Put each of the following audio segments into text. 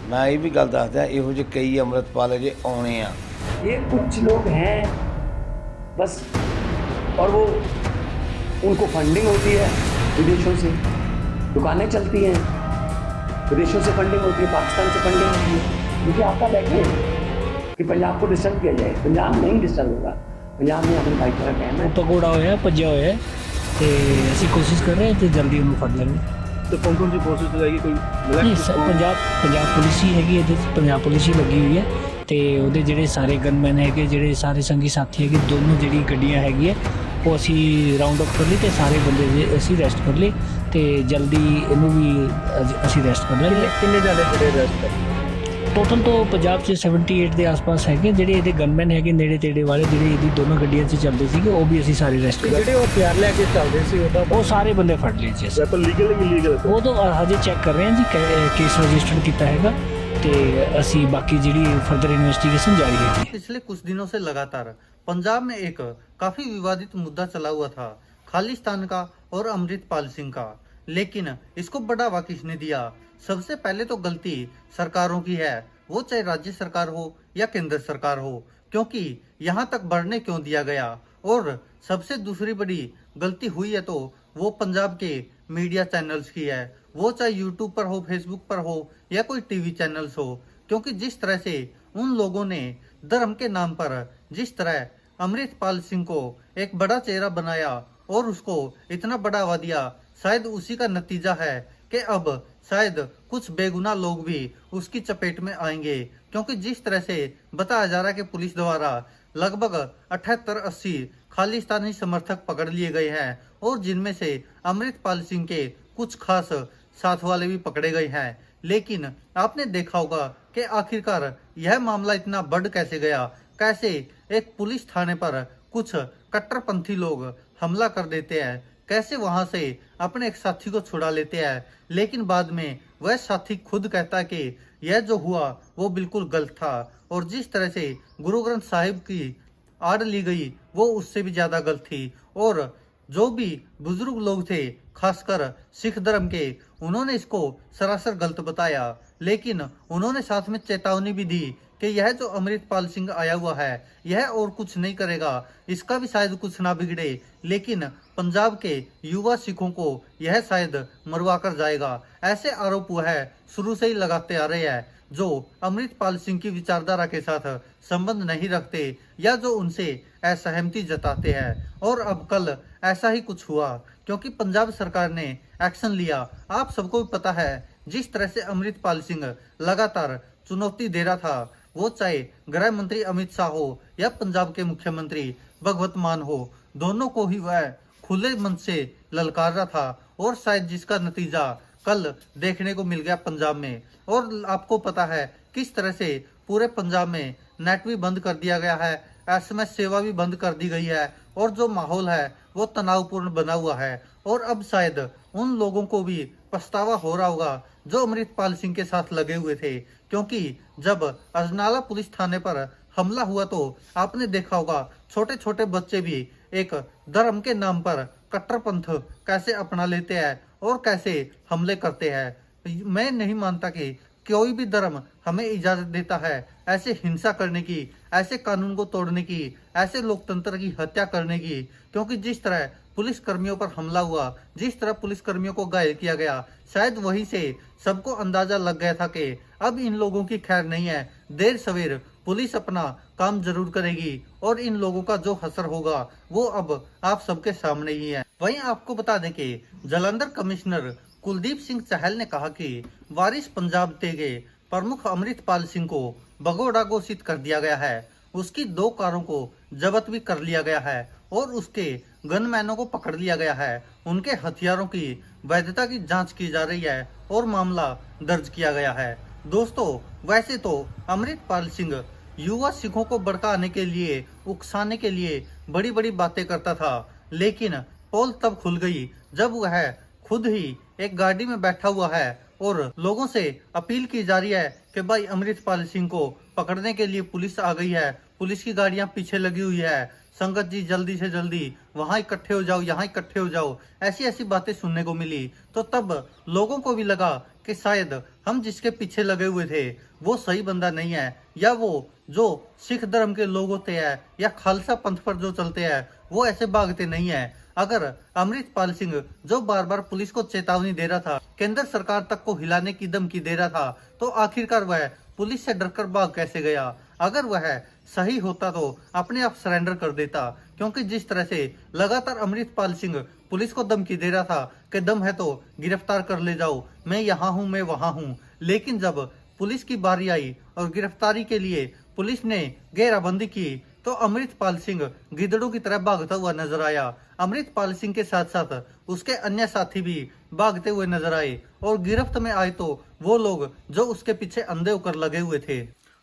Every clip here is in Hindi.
मैं ये भी गल दस दियां, इहो ਜਿਹੇ कई अमृतपाल अजे आने आ। ये कुछ लोग हैं बस, और वो उनको फंडिंग होती है विदेशों से, दुकानें चलती हैं विदेशों से, फंडिंग होती है, पाकिस्तान से फंडिंग होती है। देखिए आपका बैठे कि पंजाब को डिस्टर्ब किया जाए, पंजाब नहीं डिस्टर्ब होगा। पंजाब में अपनी भाईचारा कायम है। पकौड़ा होया भज्या होया ਤੇ ਅਸੀਂ ਕੋਸ਼ਿਸ਼ ਕਰ ਰਹੇ ਹਾਂ ਤੇ ਜਲਦੀ ਉਹਨੂੰ ਫੜ ਲੈਣੇ। तो कौन कौन सी कोशिश रहेगी? कोई ਨਹੀਂ ਪੰਜਾਬ ਪੁਲਿਸ ਹੀ ਹੈਗੀ ਇਹਦੇ 'ਚ, ਪੰਜਾਬ ਪੁਲਿਸ ਹੀ ਲੱਗੀ ਹੋਈ ਹੈ ਤੇ ਉਹਦੇ ਜਿਹੜੇ ਸਾਰੇ ਗਨਮੈਨ ਹੈਗੇ, ਜਿਹੜੇ ਸਾਰੇ ਸੰਗੀ ਸਾਥੀ ਹੈਗੇ, ਦੋਨੋਂ ਜਿਹੜੀ ਗੱਡੀਆਂ ਹੈਗੀ ਹੈ ਉਹ ਅਸੀਂ ਰਾਉਂਡ ਅਪ ਕਰ ਲਈ ਤੇ ਸਾਰੇ ਬੰਦੇ ਅਸੀਂ ਅਰੈਸਟ ਕਰ ਲਏ ਤੇ ਜਲਦੀ ਇਹਨੂੰ ਵੀ ਅਸੀਂ ਅਰੈਸਟ ਕਰ ਲਾਂਗੇ। किन्ने जाने ਜਿਹੜੇ ਅਰੈਸਟ ਕਰ? ਟੋਟਲ ਤੋਂ ਪੰਜਾਬ 'ਚ 78 ਦੇ ਆਸ-ਪਾਸ ਹੈਗੇ ਜਿਹੜੇ ਇਹਦੇ ਗਨਮੈਨ ਹੈਗੇ, ਨੇੜੇ ਤੇੜੇ ਵਾਲੇ ਜਿਹੜੇ ਇਹਦੀ ਦੋਨੋਂ ਗੱਡੀਆਂ 'ਚ ਚੱਲਦੇ ਸੀਗੇ, ਉਹ ਵੀ ਅਸੀਂ ਸਾਰੇ ਅਰੈਸਟ ਕਰ ਲਏ। ਜਿਹੜੇ ਉਹ ਹਥਿਆਰ ਲੈ ਕੇ ਚੱਲਦੇ ਸੀ ਉਹਦਾ ਉਹ ਸਾਰੇ ਬੰਦੇ ਫੜ ਲਏ ਜੀ ਅਸੀਂ। ਵੈਪਨ ਲੀਗਲ ਹੈ ਇਲੀਗਲ? ਉਹ ਤਾਂ ਹਜੇ ਚੈੱਕ ਕਰ ਰਹੇ ਹਾਂ ਜੀ, ਕੇਸ ਰਜਿਸਟਰਡ ਕੀਤਾ ਹੈਗਾ ਤੇ ਅਸੀਂ ਬਾਕੀ ਜਿਹੜੀ ਫਰਦਰ ਇਨਵੈਸਟੀਗੇਸ਼ਨ ਜਾਰੀ ਹੈ। पिछले कुछ दिनों से लगातार पंजाब में एक काफी विवादित मुद्दा चला हुआ था, खालिस्तान का और अमृतपाल सिंह का। लेकिन इसको बढ़ावा किसने दिया? सबसे पहले तो गलती सरकारों की है, वो चाहे राज्य सरकार हो या केंद्र सरकार हो, क्योंकि यहाँ तक बढ़ने क्यों दिया गया। और सबसे दूसरी बड़ी गलती हुई है तो वो पंजाब के मीडिया चैनल्स की है, वो चाहे यूट्यूब पर हो, फेसबुक पर हो या कोई टीवी चैनल्स हो। क्योंकि जिस तरह से उन लोगों ने धर्म के नाम पर जिस तरह अमृतपाल सिंह को एक बड़ा चेहरा बनाया और उसको इतना बढ़ावा दिया, शायद उसी का नतीजा है कि अब शायद कुछ बेगुनाह लोग भी उसकी चपेट में आएंगे। क्योंकि जिस तरह से बताया जा रहा है कि पुलिस द्वारा लगभग 78-80 खालिस्तानी समर्थक पकड़ लिए गए हैं और जिनमें से अमृतपाल सिंह के कुछ खास साथ वाले भी पकड़े गए हैं। लेकिन आपने देखा होगा कि आखिरकार यह मामला इतना बढ़ कैसे गया, कैसे एक पुलिस थाने पर कुछ कट्टरपंथी लोग हमला कर देते हैं, कैसे वहां से अपने एक साथी को छुड़ा लेते हैं, लेकिन बाद में वह साथी खुद कहता है कि यह जो हुआ वो बिल्कुल गलत था और जिस तरह से गुरु ग्रंथ साहिब की आड़ ली गई वो उससे भी ज्यादा गलत थी। और जो भी बुजुर्ग लोग थे, खासकर सिख धर्म के, उन्होंने इसको सरासर गलत बताया। लेकिन उन्होंने साथ में चेतावनी भी दी कि यह जो अमृतपाल सिंह आया हुआ है यह और कुछ नहीं करेगा, इसका भी शायद कुछ ना बिगड़े, लेकिन पंजाब के युवा सिखों को यह शायद मरवा कर जाएगा। ऐसे आरोप वह शुरू से ही लगाते आ रहे हैं जो अमृतपाल सिंह की विचारधारा के साथ संबंध नहीं रखते या जो उनसे असहमति जताते हैं। और अब कल ऐसा ही कुछ हुआ, क्योंकि पंजाब सरकार ने एक्शन लिया। आप सबको भी पता है जिस तरह से अमृतपाल सिंह लगातार चुनौती दे रहा था, वो चाहे गृह मंत्री अमित शाह हो या पंजाब के मुख्यमंत्री भगवंत मान हो, दोनों को ही वह खुले मन से ललकार रहा था। और शायद जिसका नतीजा कल देखने को मिल गया पंजाब में। और आपको पता है किस तरह से पूरे पंजाब में नेट भी बंद कर दिया गया है, SMS सेवा भी बंद कर दी गई है और जो माहौल है वो तनावपूर्ण बना हुआ है। और अब शायद उन लोगों को भी पछतावा हो रहा होगा जो अमृतपाल सिंह के साथ लगे हुए थे, क्योंकि जब अजनाला पुलिस थाने पर हमला हुआ तो आपने देखा होगा छोटे छोटे बच्चे भी एक धर्म के नाम पर कट्टरपंथ कैसे अपना लेते हैं और कैसे हमले करते हैं। मैं नहीं मानता कि कोई भी धर्म हमें इजाजत देता है ऐसे हिंसा करने की, ऐसे कानून को तोड़ने की, ऐसे लोकतंत्र की हत्या करने की। क्योंकि जिस तरह पुलिस कर्मियों पर हमला हुआ, जिस तरह पुलिस कर्मियों को घायल किया गया, शायद वहीं से सबको अंदाजा लग गया था कि अब इन लोगों की खैर नहीं है, देर सवेर पुलिस अपना काम जरूर करेगी और इन लोगों का जो असर होगा वो अब आप सबके सामने ही है। वहीं आपको बता दें कि जालंधर कमिश्नर कुलदीप सिंह चहल ने कहा कि वारिस पंजाब के प्रमुख अमृतपाल सिंह को भगोड़ा घोषित कर दिया गया है, उसकी 2 कारों को जब्त भी कर लिया गया है और उसके गनमैनों को पकड़ लिया गया है। उनके हथियारों की वैधता की जांच की जा रही है और मामला दर्ज किया गया है। दोस्तों, वैसे तो अमृतपाल सिंह युवा सिखों को भड़काने के लिए, उकसाने के लिए बड़ी बड़ी बातें करता था, लेकिन पोल तब खुल गई जब वह खुद ही एक गाड़ी में बैठा हुआ है और लोगों से अपील की जा रही है कि भाई अमृतपाल सिंह को पकड़ने के लिए पुलिस आ गई है, पुलिस की गाड़ियां पीछे लगी हुई है, संगत जी जल्दी से जल्दी वहां इकट्ठे हो जाओ, यहाँ इकट्ठे हो जाओ, ऐसी ऐसी बातें सुनने को मिली। तो तब लोगों को भी लगा कि शायद हम जिसके पीछे लगे हुए थे वो सही बंदा नहीं है, या वो जो सिख धर्म के लोग होते हैं या खालसा पंथ पर जो चलते हैं वो ऐसे भागते नहीं है। अगर अमृतपाल सिंह जो बार बार पुलिस को चेतावनी दे रहा था, केंद्र सरकार तक को हिलाने की धमकी दे रहा था, तो आखिरकार वह पुलिस से डरकर भाग कैसे गया? अगर वह सही होता तो अपने आप सरेंडर कर देता, क्योंकि जिस तरह से लगातार अमृतपाल सिंह पुलिस को धमकी दे रहा था कि दम है तो गिरफ्तार कर ले जाओ, मैं यहाँ हूँ, मैं वहां हूँ, लेकिन जब पुलिस की बारी आई और गिरफ्तारी के लिए पुलिस ने घेराबंदी की तो अमृतपाल सिंह गिद्धड़ों की तरह भागता हुआ नजर आया। अमृतपाल सिंह के साथ साथ उसके अन्य साथी भी भागते हुए नजर आए और गिरफ्त में आए तो वो लोग जो उसके पीछे अंधे होकर लगे हुए थे।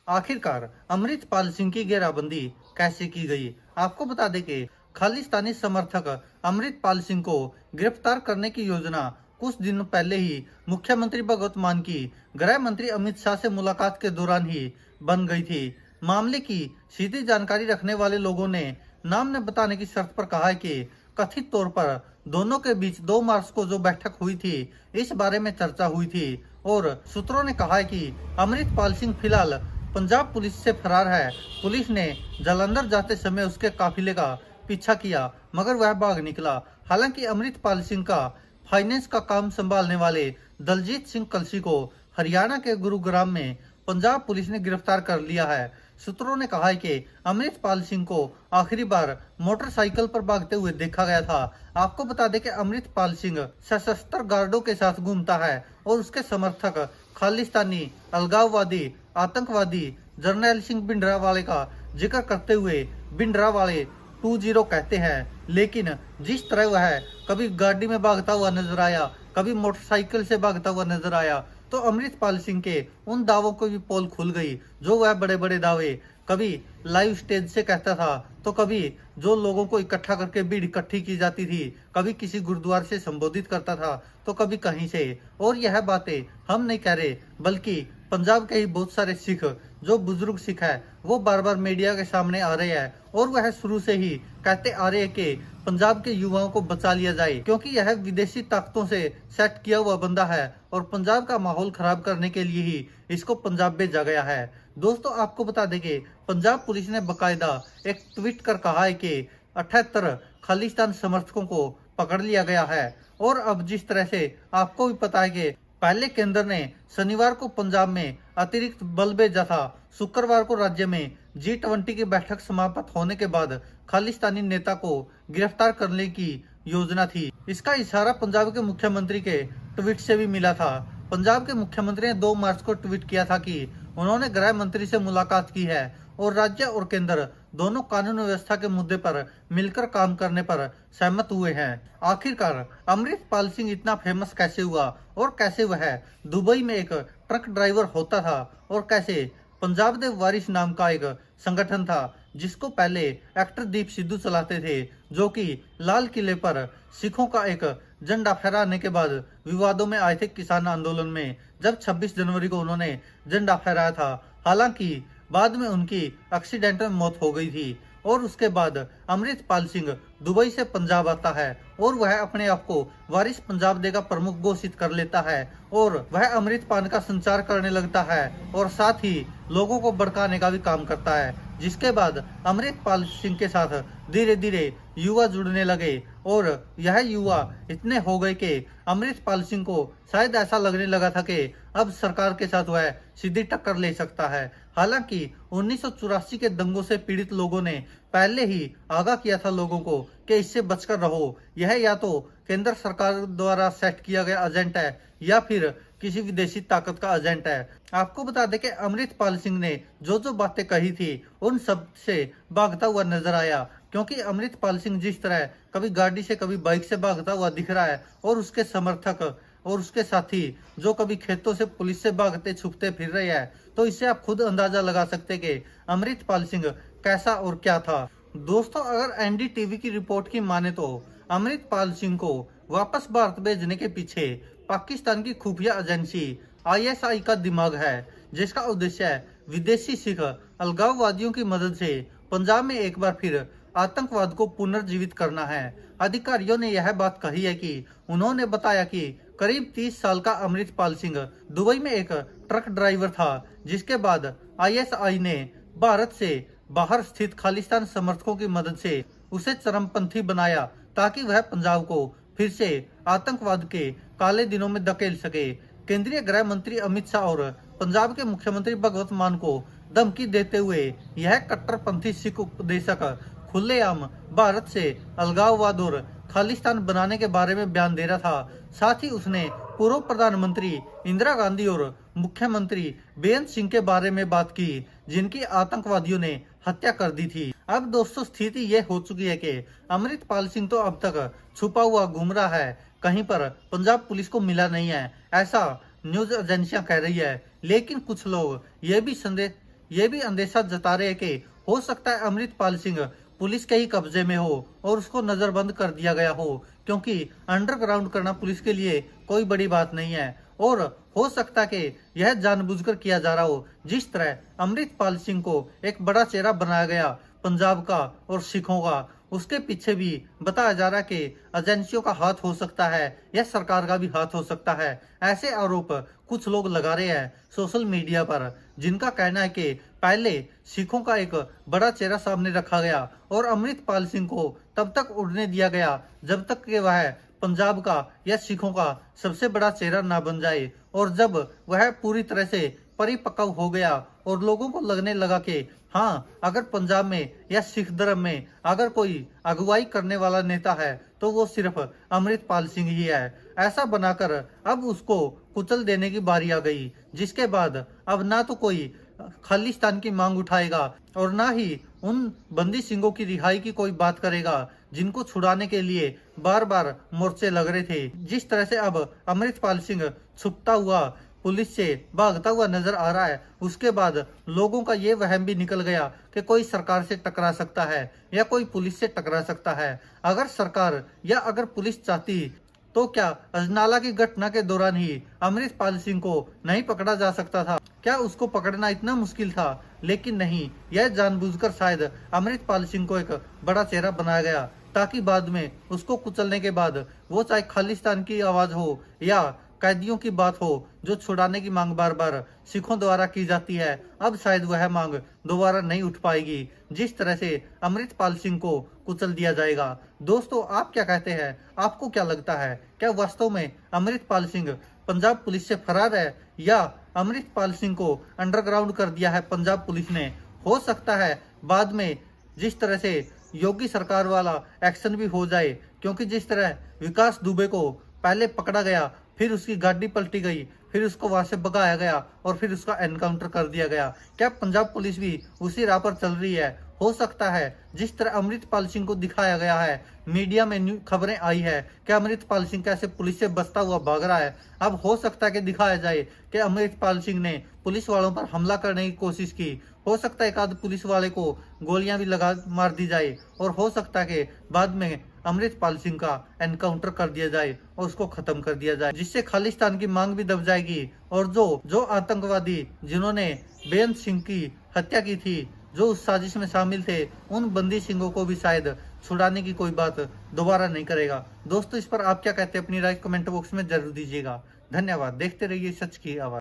आखिरकार अमृतपाल सिंह की घेराबंदी कैसे की गई? आपको बता दें कि खालिस्तानी समर्थक अमृतपाल सिंह को गिरफ्तार करने की योजना कुछ दिन पहले ही मुख्यमंत्री भगवंत मान की गृह मंत्री अमित शाह से मुलाकात के दौरान ही बन गई थी। मामले की सीधी जानकारी रखने वाले लोगों ने नाम न बताने की शर्त पर कहा है कि कथित तौर पर दोनों के बीच 2 मार्च को जो बैठक हुई थी इस बारे में चर्चा हुई थी, और सूत्रों ने कहा है कि अमृतपाल सिंह फिलहाल पंजाब पुलिस से फरार है। पुलिस ने जालंधर जाते समय उसके काफिले का पीछा किया मगर वह भाग निकला। हालांकि अमृतपाल सिंह का फाइनेंस का काम संभालने वाले दलजीत सिंह कलसी को हरियाणा के गुरुग्राम में पंजाब पुलिस ने गिरफ्तार कर लिया है। सूत्रों ने कहा है कि अमृतपाल सिंह को आखिरी बार मोटरसाइकिल पर भागते हुए देखा गया था। आपको बता दें कि अमृतपाल सिंह सशस्त्र गार्डों के साथ घूमता है और उसके समर्थक खालिस्तानी अलगाववादी आतंकवादी जर्नैल सिंह भिंडरावाले का जिक्र करते हुए भिंडरावाले 20 कहते हैं, लेकिन जिस तरह वह कभी गाड़ी में भागता हुआ नजर आया, कभी मोटरसाइकिल से भागता हुआ नजर आया, तो अमृतपाल सिंह के उन दावों को भी पोल खुल गई जो वह बड़े बड़े दावे कभी लाइव स्टेज से कहता था, तो कभी जो लोगों को इकट्ठा करके भीड़ इकट्ठी की जाती थी, कभी किसी गुरुद्वार से संबोधित करता था, तो कभी कहीं से। और यह बातें हम नहीं कह रहे, बल्कि पंजाब के ही बहुत सारे सिख जो बुजुर्ग सिख है वो बार बार मीडिया के सामने आ रहे हैं और वह शुरू से ही कहते आ रहे हैं कि पंजाब के युवाओं को बचा लिया जाए, क्योंकि यह विदेशी ताकतों से सेट किया हुआ बंदा है और पंजाब का माहौल खराब करने के लिए ही इसको पंजाब भेजा गया है। दोस्तों, आपको बता दें कि पंजाब पुलिस ने बकायदा एक ट्वीट कर कहा है कि 78 खालिस्तान समर्थकों को पकड़ लिया गया है। और अब जिस तरह से आपको भी पता है कि पहले केंद्र ने शनिवार को पंजाब में अतिरिक्त बल भेजा था, शुक्रवार को राज्य में G20 की बैठक समाप्त होने के बाद खालिस्तानी नेता को गिरफ्तार करने की योजना थी। इसका इशारा पंजाब के मुख्यमंत्री के ट्वीट से भी मिला था। पंजाब के मुख्यमंत्री ने 2 मार्च को ट्वीट किया था कि उन्होंने गृह मंत्री से मुलाकात की है और राज्य और केंद्र दोनों कानून व्यवस्था के मुद्दे पर मिलकर काम करने पर सहमत हुए हैं। आखिरकार अमृतपाल सिंह इतना फेमस कैसे हुआ और कैसे वह दुबई में एक ट्रक ड्राइवर होता था और कैसे पंजाब देव वारिस नाम का एक संगठन था जिसको पहले एक्टर दीप सिद्धू चलाते थे, जो कि लाल किले पर सिखों का एक झंडा फहराने के बाद विवादों में आए थे किसान आंदोलन में, जब 26 जनवरी को उन्होंने झंडा फहराया था। हालांकि बाद में उनकी एक्सीडेंट में मौत हो गई थी और उसके बाद अमृतपाल सिंह दुबई से पंजाब आता है और वह अपने आप को वारिस पंजाब दे का प्रमुख घोषित कर लेता है और वह अमृतपान का संचार करने लगता है और साथ ही लोगों को भड़काने का भी काम करता है, जिसके बाद अमृतपाल सिंह के साथ धीरे धीरे युवा जुड़ने लगे और यह युवा इतने हो गए कि अमृतपाल सिंह को शायद ऐसा लगने लगा था कि अब सरकार के साथ वह सीधी टक्कर ले सकता है। हालांकि 1984 के दंगों से पीड़ित लोगों ने पहले ही आगाह किया था लोगों को कि इससे बचकर रहो, यह या तो केंद्र सरकार द्वारा सेट किया गया एजेंट है या फिर किसी विदेशी ताकत का एजेंट है। आपको बता दें कि अमृतपाल सिंह ने जो जो बातें कही थी उन सब से भागता हुआ नजर आया, क्योंकि अमृतपाल सिंह जिस तरह कभी गाड़ी से कभी बाइक से भागता हुआ दिख रहा है और उसके समर्थक और उसके साथी जो कभी खेतों से पुलिस से भागते छुपते फिर रहे हैं, तो इससे आप खुद अंदाजा लगा सकते कि अमृतपाल सिंह कैसा और क्या था। दोस्तों, अगर NDTV की रिपोर्ट की माने तो अमृतपाल सिंह को वापस भारत भेजने के पीछे पाकिस्तान की खुफिया एजेंसी ISI का दिमाग है, जिसका उद्देश्य है विदेशी सिख अलगाववादियों की मदद से पंजाब में एक बार फिर आतंकवाद को पुनर्जीवित करना है। अधिकारियों ने यह बात कही है कि उन्होंने बताया कि करीब 30 साल का अमृतपाल सिंह दुबई में एक ट्रक ड्राइवर था, जिसके बाद आईएसआई ने भारत से बाहर स्थित खालिस्तान समर्थकों की मदद से उसे चरमपंथी बनाया ताकि वह पंजाब को फिर से आतंकवाद के काले दिनों में धकेल सके। केंद्रीय गृह मंत्री अमित शाह और पंजाब के मुख्यमंत्री भगवंत मान को धमकी देते हुए यह कट्टरपंथी सिख उपदेशक खुलेआम भारत से अलगाववाद और खालिस्तान बनाने के बारे में बयान दे रहा था। साथ ही उसने पूर्व प्रधानमंत्री इंदिरा गांधी और मुख्यमंत्री बेअंत सिंह के बारे में बात की, जिनकी आतंकवादियों ने हत्या कर दी थी। अब दोस्तों स्थिति ये हो चुकी है कि अमृतपाल सिंह तो अब तक छुपा हुआ घूम रहा है, कहीं पर पंजाब पुलिस को मिला नहीं है, ऐसा न्यूज एजेंसियां कह रही है। लेकिन कुछ लोग ये भी अंदेशा जता रहे हैं कि हो सकता है अमृतपाल सिंह पुलिस के ही कब्जे में हो और उसको नजरबंद कर दिया गया हो, क्योंकि अंडरग्राउंड करना पुलिस के लिए कोई बड़ी बात नहीं है। और हो सकता है कि यह जानबूझकर किया जा रहा हो। जिस तरह अमृतपाल सिंह को एक बड़ा चेहरा बनाया गया पंजाब का और सिखों का, उसके पीछे भी बताया जा रहा है कि एजेंसियों का हाथ हो सकता है या सरकार का भी हाथ हो सकता है। ऐसे आरोप कुछ लोग लगा रहे हैं सोशल मीडिया पर, जिनका कहना है कि पहले सिखों का एक बड़ा चेहरा सामने रखा गया और अमृतपाल सिंह को तब तक उड़ने दिया गया जब तक कि वह पंजाब का या सिखों का सबसे बड़ा चेहरा ना बन जाए, और जब वह पूरी तरह से परिपक्व हो गया और लोगों को लगने लगा कि हाँ, अगर पंजाब में या सिख धर्म में अगर कोई अगुवाई करने वाला नेता है तो वो सिर्फ अमृतपाल सिंह ही है, ऐसा बनाकर अब उसको कुचल देने की बारी आ गई। जिसके बाद अब ना तो कोई खालिस्तान की मांग उठाएगा और ना ही उन बंदी सिंहों की रिहाई की कोई बात करेगा जिनको छुड़ाने के लिए बार बार मोर्चे लग रहे थे। जिस तरह से अब अमृतपाल सिंह छुपता हुआ पुलिस से भागता हुआ नजर आ रहा है, उसके बाद लोगों का ये वहम भी निकल गया कि कोई सरकार से टकरा सकता है या कोई पुलिस से टकरा सकता है। अगर सरकार या अगर पुलिस चाहती तो क्या अजनाला की घटना के दौरान ही अमृतपाल सिंह को नहीं पकड़ा जा सकता था? क्या उसको पकड़ना इतना मुश्किल था? लेकिन नहीं, यह जानबूझकर शायद अमृतपाल सिंह को एक बड़ा चेहरा बनाया गया ताकि बाद में उसको कुचलने के बाद वो चाहे खालिस्तान की आवाज हो या कैदियों की बात हो जो छुड़ाने की मांग बार बार सिखों द्वारा की जाती है, अब शायद वह मांग दोबारा नहीं उठ पाएगी जिस तरह से अमृतपाल सिंह को कुचल दिया जाएगा। दोस्तों, आप क्या कहते हैं? आपको क्या लगता है? क्या वास्तव में अमृतपाल सिंह पंजाब पुलिस से फरार है या अमृतपाल सिंह को अंडरग्राउंड कर दिया है पंजाब पुलिस ने? हो सकता है बाद में जिस तरह से योगी सरकार वाला एक्शन भी हो जाए, क्योंकि जिस तरह विकास दुबे को पहले पकड़ा गया, फिर उसकी गाड़ी पलटी गई, फिर उसको वहां से भगाया गया और फिर उसका एनकाउंटर कर दिया गया। क्या पंजाब पुलिस भी उसी राह पर चल रही है? हो सकता है जिस तरह अमृतपाल सिंह को दिखाया गया है, मीडिया में खबरें आई है कि अमृतपाल सिंह कैसे पुलिस से बचता हुआ भाग रहा है, अब हो सकता है कि दिखाया जाए कि अमृतपाल सिंह ने पुलिस वालों पर हमला करने की कोशिश की। हो सकता है एक आध पुलिस वाले को गोलियां भी लगा मार दी जाए और हो सकता है कि बाद में अमृतपाल सिंह का एनकाउंटर कर दिया जाए और उसको खत्म कर दिया जाए, जिससे खालिस्तान की मांग भी दब जाएगी। और जो आतंकवादी जिन्होंने बेअंत सिंह की हत्या की थी, जो उस साजिश में शामिल थे, उन बंदी सिंहों को भी शायद छुड़ाने की कोई बात दोबारा नहीं करेगा। दोस्तों, इस पर आप क्या कहते हैं? अपनी राय कमेंट बॉक्स में जरूर दीजिएगा। धन्यवाद। देखते रहिए सच की आवाज।